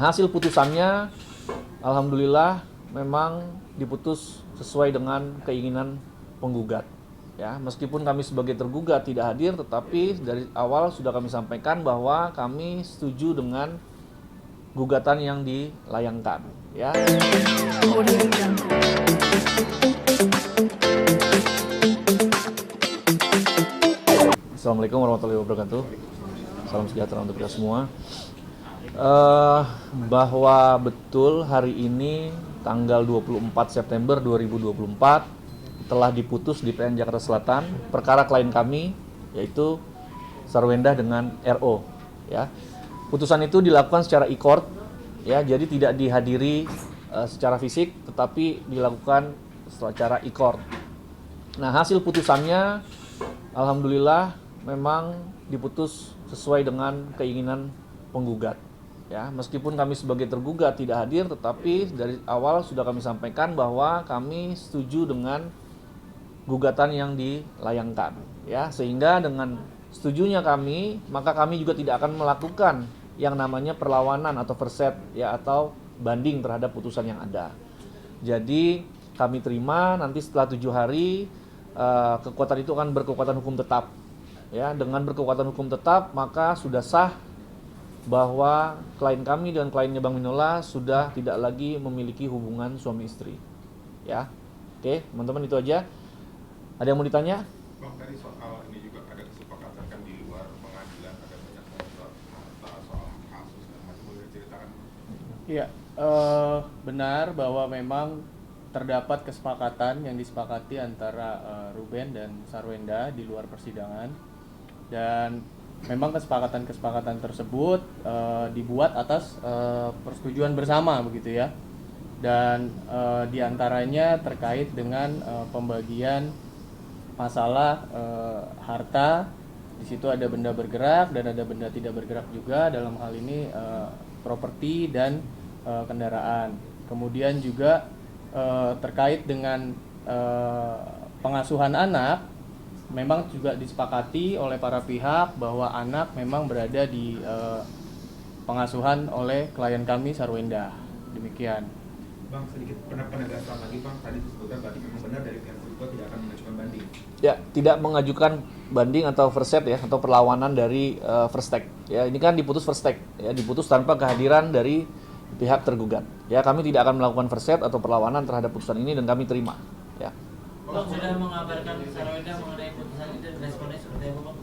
hasil putusannya alhamdulillah memang diputus sesuai dengan keinginan penggugat. Ya, meskipun kami sebagai tergugat tidak hadir, tetapi dari awal sudah kami sampaikan bahwa kami setuju dengan gugatan yang dilayangkan. Ya. Assalamualaikum warahmatullahi wabarakatuh. Salam sejahtera untuk kita semua. Bahwa betul hari ini tanggal 24 September 2024 telah diputus di PN Jakarta Selatan perkara klien kami yaitu Sarwenda dengan RO. Ya. Putusan itu dilakukan secara e-court, ya, jadi tidak dihadiri secara fisik, tetapi dilakukan secara e-court. Nah, hasil putusannya alhamdulillah memang diputus sesuai dengan keinginan penggugat. Ya, meskipun kami sebagai tergugat tidak hadir, tetapi dari awal sudah kami sampaikan bahwa kami setuju dengan gugatan yang dilayangkan. Ya, sehingga dengan setujunya kami, maka kami juga tidak akan melakukan yang namanya perlawanan atau verset, ya, atau banding terhadap putusan yang ada. Jadi kami terima nanti setelah 7 hari kekuatan itu akan berkekuatan hukum tetap. Ya, dengan berkekuatan hukum tetap maka sudah sah bahwa klien kami dan kliennya Bang Minola sudah tidak lagi memiliki hubungan suami istri. Ya, oke, teman-teman, itu aja. Ada yang mau ditanya? Bang, tadi soal ini juga ada kesepakatan kan di luar pengadilan, ada banyak soal kasus dan macam, boleh diceritakan? Iya, benar bahwa memang terdapat kesepakatan yang disepakati antara Ruben dan Sarwenda di luar persidangan, dan memang kesepakatan tersebut dibuat atas persetujuan bersama begitu ya, dan diantaranya terkait dengan pembagian masalah harta. Di situ ada benda bergerak dan ada benda tidak bergerak juga, dalam hal ini properti dan kendaraan. Kemudian juga terkait dengan pengasuhan anak, memang juga disepakati oleh para pihak bahwa anak memang berada di pengasuhan oleh klien kami Sarwenda. Demikian. Bang, sedikit penegasan lagi, Bang. Tadi disebutkan berarti memang benar dari pihak tergugat tidak akan mengajukan banding. Ya, tidak mengajukan banding atau verset, ya, atau perlawanan dari first take. Ya, ini kan diputus first take, ya, diputus tanpa kehadiran dari pihak tergugat. Ya, kami tidak akan melakukan verset atau perlawanan terhadap putusan ini dan kami terima. Ya. Bang, sudah mengabarkan Sarwenda mengenai putusan ini dan responnya seperti apa, Bang?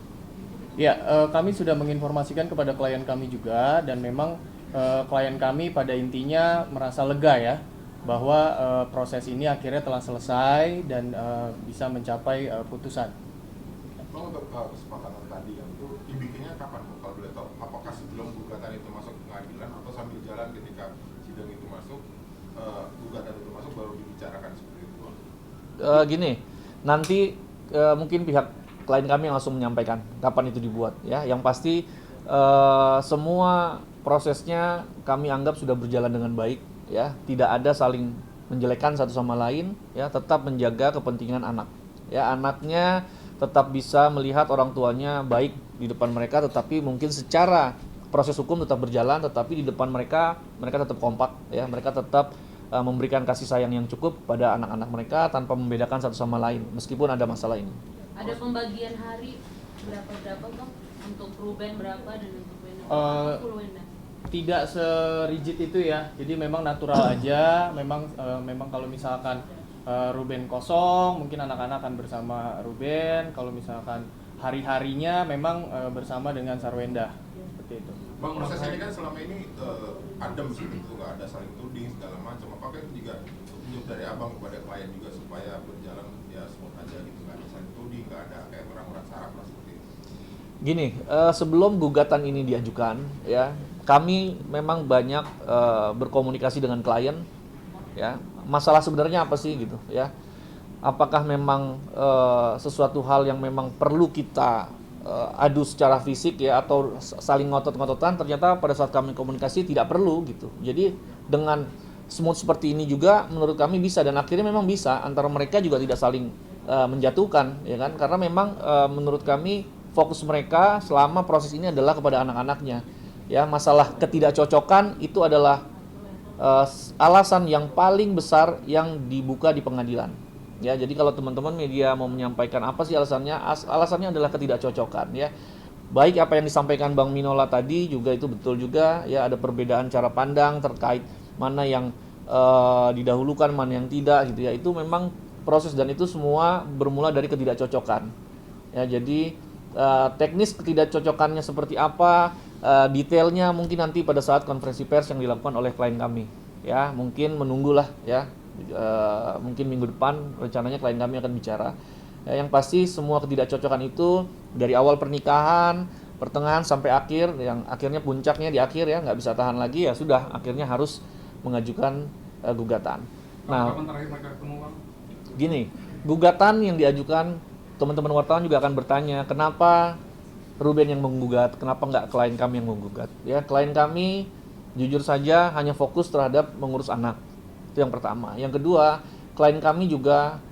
Ya, kami sudah menginformasikan kepada klien kami juga, dan memang klien kami pada intinya merasa lega ya bahwa proses ini akhirnya telah selesai dan bisa mencapai putusan. Bang, untuk kesepakatan tadi yang itu dibikinnya kapan, Bang? Kalau boleh tahu, apakah sebelum gugatan itu masuk ke pengadilan atau sambil jalan ketika sidang itu masuk, gugatan itu masuk baru dibicarakan seperti itu, Bang? Gini, nanti mungkin pihak klien kami yang langsung menyampaikan kapan itu dibuat, ya. Yang pasti semua prosesnya kami anggap sudah berjalan dengan baik, ya. Tidak ada saling menjelekkan satu sama lain, ya. Tetap menjaga kepentingan anak, ya. Anaknya tetap bisa melihat orang tuanya baik di depan mereka, tetapi mungkin secara proses hukum tetap berjalan, tetapi di depan mereka tetap kompak, ya. Mereka tetap memberikan kasih sayang yang cukup pada anak-anak mereka tanpa membedakan satu sama lain meskipun ada masalah ini. Ada pembagian hari berapa Bang? Untuk Ruben berapa dan untuk Wenda? Tidak serigid itu ya, jadi memang natural aja. Memang kalau misalkan Ruben kosong, mungkin anak-anak akan bersama Ruben. Kalau misalkan hari-harinya memang bersama dengan Sarwenda, seperti itu. Bang, proses ini kan selama ini adem sih, gitu, nggak ada saling tuding segala macam. Apakah itu juga tunjuk dari abang kepada klien juga supaya berjalan ya smooth aja gitu, nggak ada saling tuding, nggak ada kayak orang-orang saraf lah seperti itu? Gini, sebelum gugatan ini diajukan, ya, kami memang banyak berkomunikasi dengan klien, ya. Masalah sebenarnya apa sih gitu, ya? Apakah memang sesuatu hal yang memang perlu kita adu secara fisik, ya, atau saling ngotot-ngototan? Ternyata pada saat kami komunikasi tidak perlu gitu. Jadi dengan smooth seperti ini juga menurut kami bisa, dan akhirnya memang bisa antara mereka juga tidak saling menjatuhkan, ya kan? Karena memang menurut kami fokus mereka selama proses ini adalah kepada anak-anaknya. ya masalah ketidakcocokan itu adalah alasan yang paling besar yang dibuka di pengadilan. Ya, jadi kalau teman-teman media mau menyampaikan apa sih alasannya? Alasannya adalah ketidakcocokan, ya. Baik apa yang disampaikan Bang Minola tadi juga itu betul juga, ya ada perbedaan cara pandang terkait mana yang didahulukan, mana yang tidak gitu ya. Itu memang proses dan itu semua bermula dari ketidakcocokan. Ya, jadi teknis ketidakcocokannya seperti apa, detailnya mungkin nanti pada saat konferensi pers yang dilakukan oleh klien kami. Ya, mungkin menunggulah ya. Mungkin minggu depan rencananya klien kami akan bicara. Yang pasti semua ketidakcocokan itu dari awal pernikahan, pertengahan sampai akhir, yang akhirnya puncaknya di akhir ya, nggak bisa tahan lagi ya sudah, akhirnya harus mengajukan gugatan. Nah, kapan terakhir mereka ketemu, Bang? Gini, gugatan yang diajukan, teman-teman wartawan juga akan bertanya, kenapa Ruben yang menggugat, kenapa nggak klien kami yang menggugat? Ya, klien kami jujur saja hanya fokus terhadap mengurus anak. Itu yang pertama. Yang kedua, klien kami juga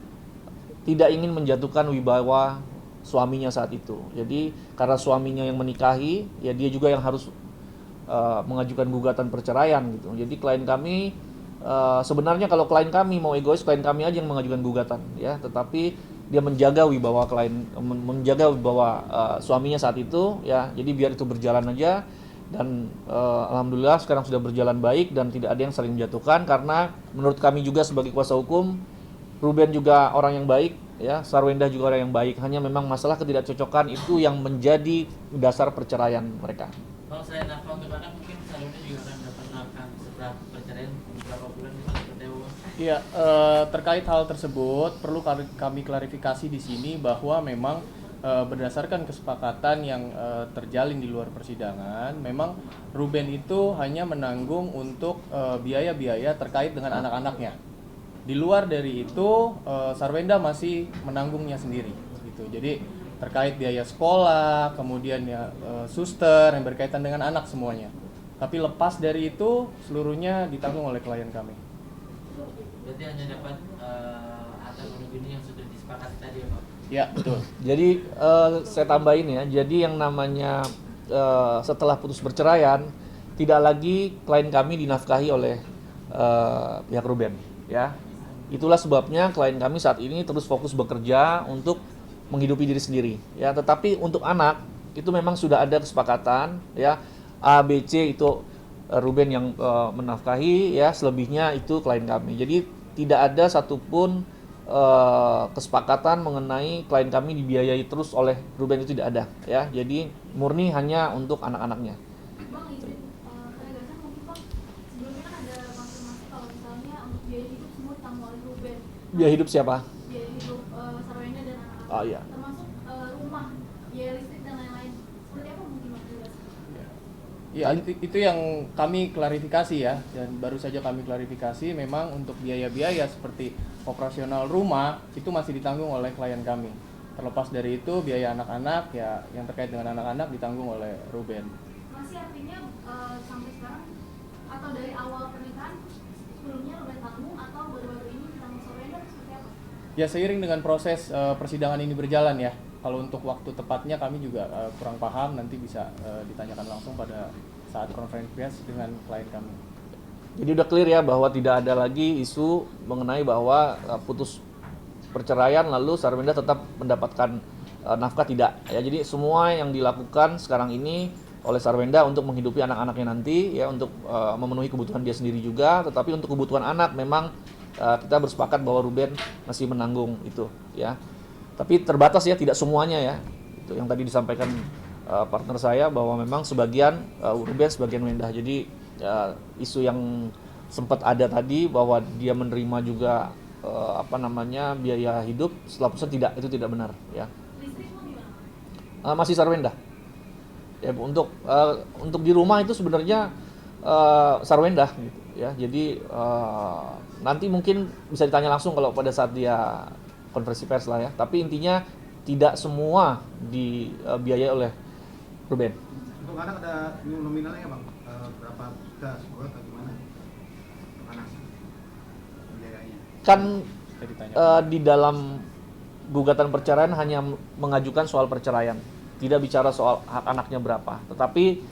tidak ingin menjatuhkan wibawa suaminya saat itu. Jadi karena suaminya yang menikahi, ya dia juga yang harus mengajukan gugatan perceraian gitu. Jadi klien kami sebenarnya kalau klien kami mau egois, klien kami aja yang mengajukan gugatan, ya. Tetapi dia menjaga wibawa klien, menjaga wibawa suaminya saat itu, ya. Jadi biar itu berjalan aja. Dan alhamdulillah sekarang sudah berjalan baik dan tidak ada yang saling menjatuhkan, karena menurut kami juga sebagai kuasa hukum, Ruben juga orang yang baik, ya, Sarwenda juga orang yang baik. Hanya memang masalah ketidakcocokan itu yang menjadi dasar perceraian mereka. Kalau saya nafkah untuk anak, mungkin Sarwenda juga akan dapat nafkah setelah perceraian beberapa bulan seperti itu. Iya, terkait hal tersebut perlu kami klarifikasi di sini bahwa memang berdasarkan kesepakatan yang terjalin di luar persidangan, memang Ruben itu hanya menanggung untuk biaya-biaya terkait dengan anak-anaknya. Di luar dari itu, Sarwenda masih menanggungnya sendiri, gitu. Jadi terkait biaya sekolah, kemudian ya suster yang berkaitan dengan anak semuanya. Tapi lepas dari itu, seluruhnya ditanggung oleh klien kami. Berarti hanya dapat harta ini yang sudah disepakati tadi ya Pak? Ya, betul. Jadi saya tambahin ya, jadi yang namanya setelah putus perceraian, tidak lagi klien kami dinafkahi oleh pihak Ruben, ya. Itulah sebabnya klien kami saat ini terus fokus bekerja untuk menghidupi diri sendiri, ya. Tetapi untuk anak itu memang sudah ada kesepakatan, ya. A, B, C itu Ruben yang menafkahi, ya. Selebihnya itu klien kami. Jadi tidak ada satupun kesepakatan mengenai klien kami dibiayai terus oleh Ruben, itu tidak ada, ya. Jadi murni hanya untuk anak-anaknya. Bang, izin penegasan mungkin Bang, sebelumnya kan ada konfirmasi kalau misalnya untuk biaya hidup semua ditanggung oleh Ruben. Biaya hidup siapa? Biaya hidup Sarwenda dan anak-anak. Oh iya. Termasuk rumah, biaya listrik dan lain-lain. Seperti apa mungkin Bang penjelasan? Ya, itu yang kami klarifikasi ya, dan baru saja kami klarifikasi, memang untuk biaya-biaya seperti operasional rumah itu masih ditanggung oleh klien kami. Terlepas dari itu, biaya anak-anak ya yang terkait dengan anak-anak ditanggung oleh Ruben. Masih artinya sampai sekarang atau dari awal pernikahan sebelumnya Ruben tanggung atau baru-baru ini ditanggung Sarwenda seperti apa? Ya, seiring dengan proses persidangan ini berjalan ya. Kalau untuk waktu tepatnya kami juga kurang paham, nanti bisa ditanyakan langsung pada saat konferensi pers dengan klien kami. Jadi udah clear ya bahwa tidak ada lagi isu mengenai bahwa putus perceraian lalu Sarwenda tetap mendapatkan nafkah, tidak ya. Jadi semua yang dilakukan sekarang ini oleh Sarwenda untuk menghidupi anak-anaknya nanti, ya, untuk memenuhi kebutuhan dia sendiri juga. Tetapi untuk kebutuhan anak memang kita bersepakat bahwa Ruben masih menanggung itu, ya. Tapi terbatas ya, tidak semuanya ya. Itu yang tadi disampaikan partner saya bahwa memang sebagian Ruben, sebagian Wenda. Jadi isu yang sempat ada tadi bahwa dia menerima juga biaya hidup setelah putusan, itu tidak benar, ya. Listrik mau gimana? Masih Sarwenda. Ya, untuk di rumah itu sebenarnya Sarwenda gitu, ya. Jadi nanti mungkin bisa ditanya langsung kalau pada saat dia konferensi pers lah ya. Tapi intinya tidak semua dibiayai oleh Ruben. Untuk anak ada nominalnya Bang? Berapa juta sekolah atau gimana? Anak biayanya? Kan di dalam gugatan perceraian hanya mengajukan soal perceraian, tidak bicara soal hak anaknya berapa. Tetapi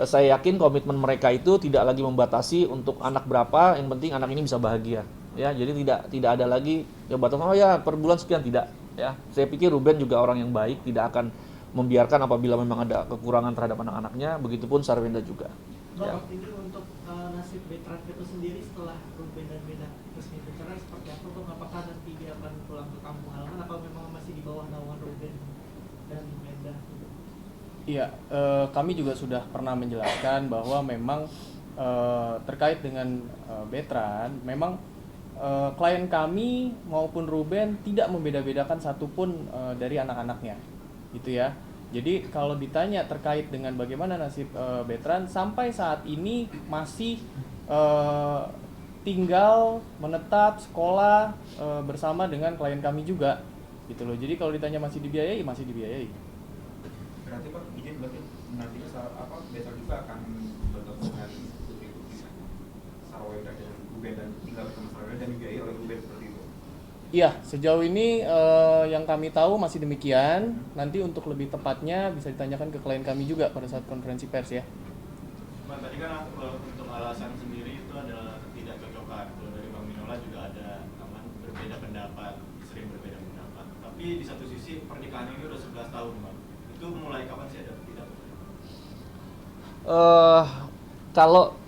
saya yakin komitmen mereka itu tidak lagi membatasi untuk anak berapa, yang penting anak ini bisa bahagia. Ya, jadi tidak ada lagi ya batas oh ya per bulan sekian, tidak. Ya, saya pikir Ruben juga orang yang baik, tidak akan membiarkan apabila memang ada kekurangan terhadap anak-anaknya, begitupun Sarwenda juga. Ya. Bang, ini untuk nasib Betran itu sendiri setelah Ruben dan Wenda resmi bercerai seperti apa Bang? Apakah nanti dia akan pulang ke kampung halaman atau memang masih di bawah naungan Ruben dan Wenda? Iya, kami juga sudah pernah menjelaskan bahwa memang terkait dengan Betran, memang klien kami maupun Ruben tidak membeda-bedakan satupun dari anak-anaknya, gitu ya. Jadi kalau ditanya terkait dengan bagaimana nasib Betran, sampai saat ini masih tinggal, menetap, sekolah bersama dengan klien kami juga, gitu loh. Jadi kalau ditanya masih dibiayai, masih dibiayai. Berarti Pak, izin berarti nantinya Betran juga akan bertemu dengan putri-putri Sarwenda dan Ruben dan tinggal bersama Sarwenda dan dibiayai oleh Ruben seperti itu. Iya, sejauh ini yang kami tahu masih demikian. Nanti untuk lebih tepatnya bisa ditanyakan ke klien kami juga pada saat konferensi pers ya. Bang, tadi kan untuk alasan sendiri itu adalah ketidakcocokan. Kalau dari Bang Minola juga ada berbeda pendapat, sering berbeda pendapat. Tapi di satu sisi pernikahan ini udah 11 tahun, Bang. Itu mulai kapan sih ada tidak? Kalau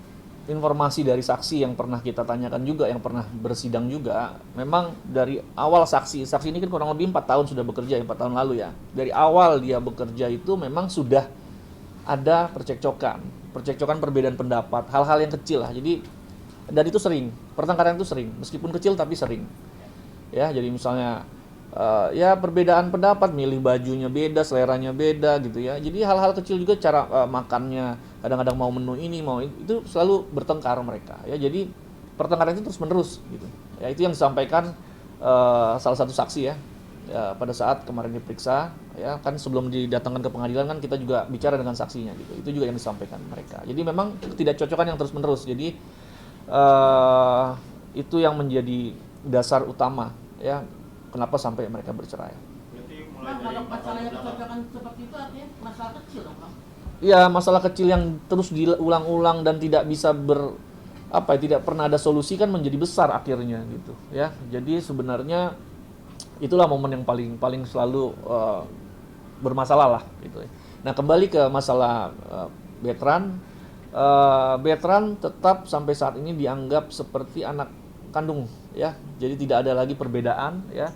informasi dari saksi yang pernah kita tanyakan juga, yang pernah bersidang juga, memang dari awal saksi ini kan kurang lebih 4 tahun sudah bekerja, 4 tahun lalu ya. Dari awal dia bekerja itu memang sudah ada percekcokan perbedaan pendapat, hal-hal yang kecil lah. Jadi dan itu sering, pertengkaran itu sering, meskipun kecil tapi sering. Ya, jadi misalnya ya perbedaan pendapat, milih bajunya beda, seleranya beda gitu ya. Jadi hal-hal kecil juga, cara makannya, kadang-kadang mau menu ini, mau itu selalu bertengkar mereka ya. Jadi pertengkaran itu terus-menerus gitu. Ya, itu yang disampaikan salah satu saksi ya. Ya, pada saat kemarin diperiksa ya, kan sebelum didatangkan ke pengadilan kan kita juga bicara dengan saksinya gitu. Itu juga yang disampaikan mereka. Jadi memang ketidakcocokan yang terus-menerus. Jadi itu yang menjadi dasar utama ya, kenapa sampai mereka bercerai. Berarti mulai dari Kalau masalah yang kecocokan seperti itu artinya masalah kecil dong, Bang? Iya, masalah kecil yang terus diulang-ulang dan tidak bisa tidak pernah ada solusi kan menjadi besar akhirnya gitu ya. Jadi sebenarnya itulah momen yang paling selalu bermasalah lah gitu ya. Nah, kembali ke masalah Betran. Betran tetap sampai saat ini dianggap seperti anak kandung ya. Jadi tidak ada lagi perbedaan ya.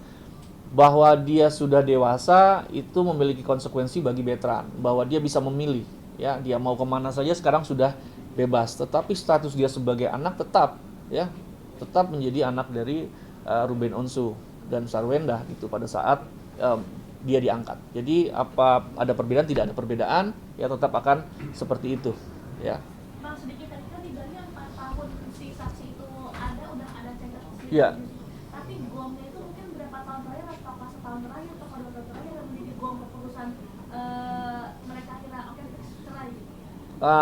Bahwa dia sudah dewasa itu memiliki konsekuensi bagi Betran, bahwa dia bisa memilih ya, dia mau kemana saja sekarang sudah bebas, tetapi status dia sebagai anak tetap menjadi anak dari Ruben Onsu dan Sarwenda gitu pada saat dia diangkat. Jadi apa ada perbedaan, tidak ada perbedaan ya, tetap akan seperti itu ya. Bang, sedikit tadi kan dibilang 4 tahun si saksi itu udah ada cegah. Iya. Tapi gongnya itu mungkin berapa tahun terakhir, atau setahun terakhir atau 2 tahun terakhir yang menjadi gong keputusan mereka akhirnya oke cerai.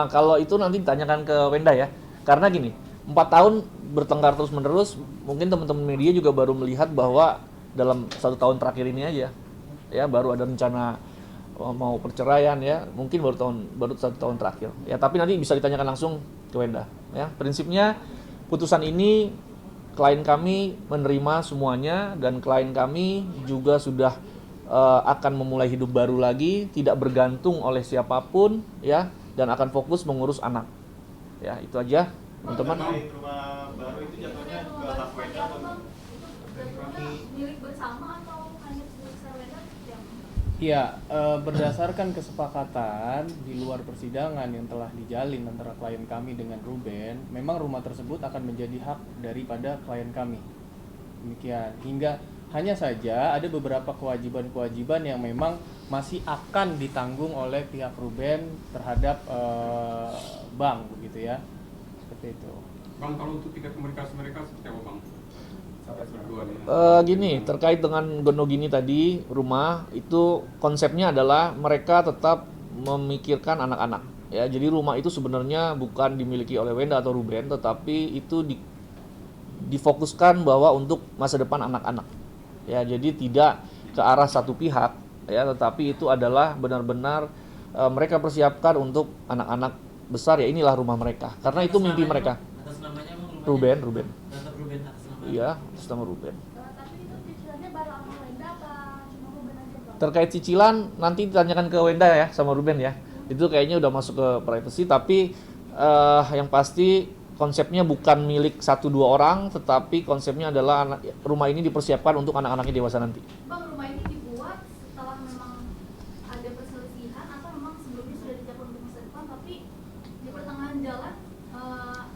Kalau itu nanti ditanyakan ke Wenda ya. Karena gini, 4 tahun bertengkar terus-menerus, mungkin teman-teman media juga baru melihat bahwa dalam 1 tahun terakhir ini aja ya baru ada rencana mau perceraian ya, mungkin baru 1 tahun terakhir ya. Tapi nanti bisa ditanyakan langsung ke Wenda ya. Prinsipnya putusan ini klien kami menerima semuanya, dan klien kami juga sudah akan memulai hidup baru lagi, tidak bergantung oleh siapapun ya, dan akan fokus mengurus anak ya. Itu aja teman-teman. Rumah baru itu jatuhnya ke hak Wenda atau Milik bersama atau hanya milik Sarwenda? Iya, berdasarkan kesepakatan di luar persidangan yang telah dijalin antara klien kami dengan Ruben, memang rumah tersebut akan menjadi hak daripada klien kami. Demikian, hingga hanya saja ada beberapa kewajiban-kewajiban yang memang masih akan ditanggung oleh pihak Ruben terhadap bank begitu ya. Seperti itu. Bang, kalau untuk tingkat komunikasi mereka seperti apa, Bang? Sampai berdua nih. Gini, terkait dengan Gonogini tadi, rumah itu konsepnya adalah mereka tetap memikirkan anak-anak ya. Jadi rumah itu sebenarnya bukan dimiliki oleh Wenda atau Ruben, tetapi itu difokuskan bahwa untuk masa depan anak-anak ya. Jadi tidak ke arah satu pihak ya, tetapi itu adalah benar-benar mereka persiapkan untuk anak-anak besar, ya inilah rumah mereka. Karena itu mimpi mereka. Atas namanya emang Ruben. Tetap Ruben atas nama. Iya, atas nama Ruben. Tapi itu cicilannya bareng sama Wenda apa cuma Ruben aja bang? Terkait cicilan nanti ditanyakan ke Wenda ya sama Ruben ya. Itu kayaknya udah masuk ke privacy, tapi yang pasti konsepnya bukan milik 1-2 orang, tetapi konsepnya adalah rumah ini dipersiapkan untuk anak-anaknya dewasa nanti. Bang, rumah ini dibuat setelah memang ada perselisihan atau memang sebelumnya sudah disiapkan untuk masa depan tapi di pertengahan jalan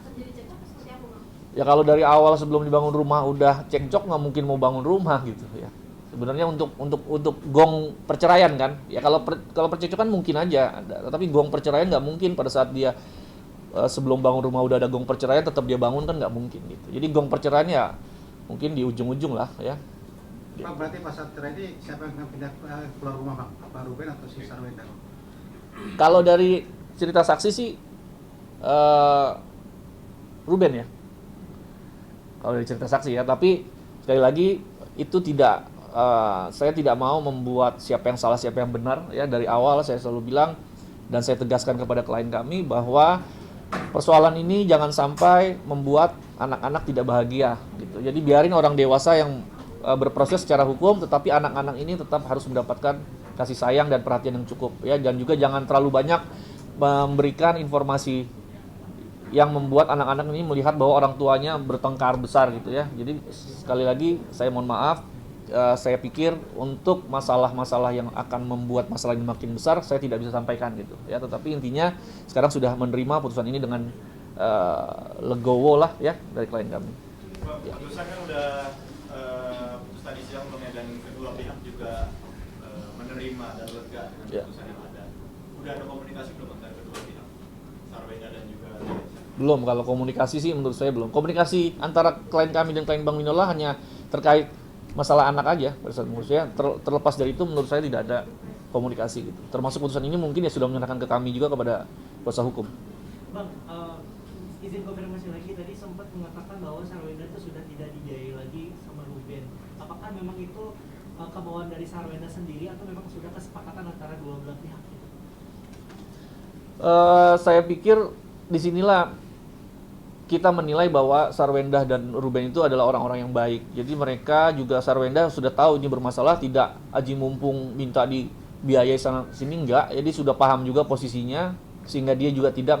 terjadi cekcok seperti apa bang? Ya kalau dari awal sebelum dibangun rumah udah cekcok, nggak mungkin mau bangun rumah gitu ya. Sebenarnya untuk gong perceraian kan, ya kalau percekcokan mungkin aja ada, tapi gong perceraian nggak mungkin pada saat dia sebelum bangun rumah udah ada gong perceraian tetap dia bangun kan nggak mungkin gitu. Jadi gong perceraian ya mungkin di ujung-ujung lah ya. Pak, berarti pas saat cerai ini siapa yang pindah keluar rumah Bang? Apa Ruben atau si Sarwenda? Kalau dari cerita saksi sih Ruben ya. Kalau dari cerita saksi ya, tapi sekali lagi itu tidak saya tidak mau membuat siapa yang salah siapa yang benar ya. Dari awal saya selalu bilang dan saya tegaskan kepada klien kami bahwa persoalan ini jangan sampai membuat anak-anak tidak bahagia gitu. Jadi biarin orang dewasa yang berproses secara hukum, tetapi anak-anak ini tetap harus mendapatkan kasih sayang dan perhatian yang cukup ya, dan juga jangan terlalu banyak memberikan informasi yang membuat anak-anak ini melihat bahwa orang tuanya bertengkar besar gitu ya. Jadi sekali lagi saya mohon maaf, saya pikir untuk masalah-masalah yang akan membuat masalah ini makin besar saya tidak bisa sampaikan gitu ya. Tetapi intinya sekarang sudah menerima putusan ini dengan legowo lah ya dari klien kami. Putusan kan udah putus tadi siang dan kedua pihak juga menerima dan lega dengan putusan yang ada. Udah ada komunikasi belum antara kedua pihak, Sarwenda dan juga Belum, kalau komunikasi sih menurut saya belum. Komunikasi antara klien kami dan klien Bang Minola hanya terkait masalah anak aja. Menurut saya terlepas dari itu menurut saya tidak ada komunikasi gitu. Termasuk putusan ini mungkin ya sudah menyerahkan ke kami juga kepada kuasa hukum. Bang, izin konfirmasi lagi, tadi sempat mengatakan bahwa Sarwenda itu sudah tidak dibiayai lagi sama Ruben. Apakah memang itu kemauan dari Sarwenda sendiri atau memang sudah kesepakatan antara dua belah pihak? Saya pikir disinilah kita menilai bahwa Sarwenda dan Ruben itu adalah orang-orang yang baik. Jadi mereka juga, Sarwenda sudah tahu ini bermasalah, tidak aji mumpung minta dibiayai sana sini, enggak. Jadi sudah paham juga posisinya, sehingga dia juga tidak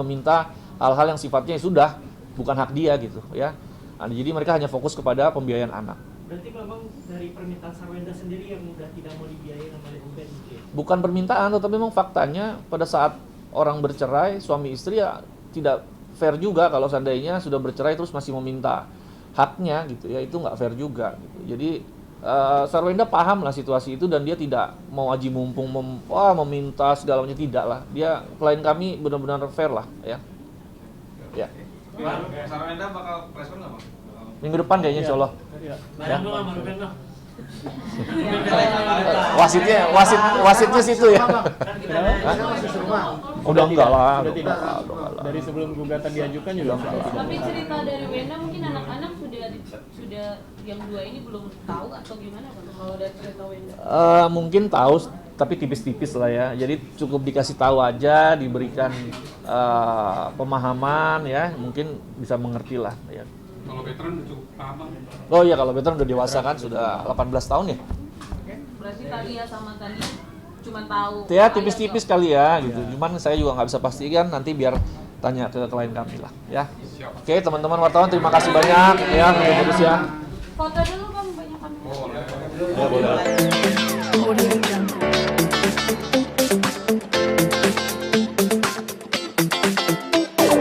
meminta hal-hal yang sifatnya sudah bukan hak dia gitu ya. Nah, jadi mereka hanya fokus kepada pembiayaan anak. Berarti memang dari permintaan Sarwenda sendiri yang udah tidak mau dibiayai oleh Ruben gitu ya? Bukan permintaan, tetapi memang faktanya pada saat orang bercerai, suami istri ya tidak fair juga kalau seandainya sudah bercerai terus masih meminta haknya gitu ya, itu nggak fair juga gitu. Jadi Sarwenda paham lah situasi itu dan dia tidak mau aji mumpung meminta segalanya, tidak lah. Dia klien kami benar-benar fair lah ya. Ya. Sarwenda bakal preskon nggak Bang? Minggu depan kayaknya insya Allah. Barang dulu sama Ruben loh. Wasitnya situ ya. Udah enggak lah. Sudah tidak. Dari sebelum gugatan diajukan juga enggak. Tapi cerita dari Wenda mungkin anak-anak sudah yang dua ini belum tahu atau gimana Bang? Kalau dari cerita Wenda? Mungkin tahu tapi tipis-tipis lah ya. Jadi cukup dikasih tahu aja, diberikan pemahaman ya, mungkin bisa mengerti lah ya. Kalau veteran cukup paham Bang? Oh iya, kalau veteran udah dewasa kan, sudah 18 tahun ya. Berarti Talia sama Tania cuma tahu. Ya tipis-tipis kali ya gitu. Cuman saya juga nggak bisa pastikan, nanti biar tanya ke klien kami lah ya. Oke, teman-teman wartawan terima kasih banyak ya. Foto dulu Bang, banyak kamera. Ya boleh.